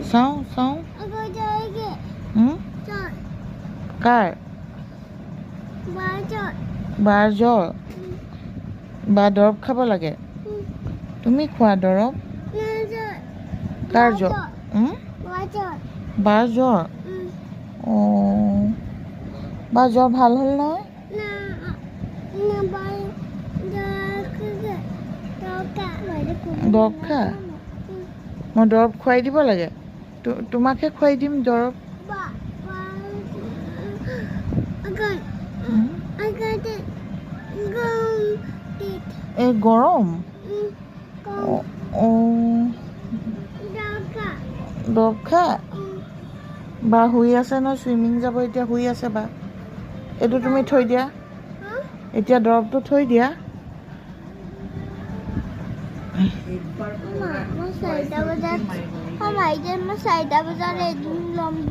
চাওঁ কাৰ বাৰ জ্বৰ বা দৰৱ খাব লাগে তুমি খোৱা দৰৱ কাৰ জ্বৰ বাৰ জ্বৰ অঁ বাৰ জ্বৰ ভাল হ'ল নহয় দৰৱ খা মই দৰৱ খুৱাই দিব লাগে তোমাকে খুৱাই দিম দৰৱ এই গৰম দৰৱ খা বা শুই আছে নহয় চুইমিং যাব এতিয়া শুই আছে বা এইটো তুমি থৈ দিয়া এতিয়া দৰৱটো থৈ দিয়া মই 4টা বজাত এদিন ল'ম দে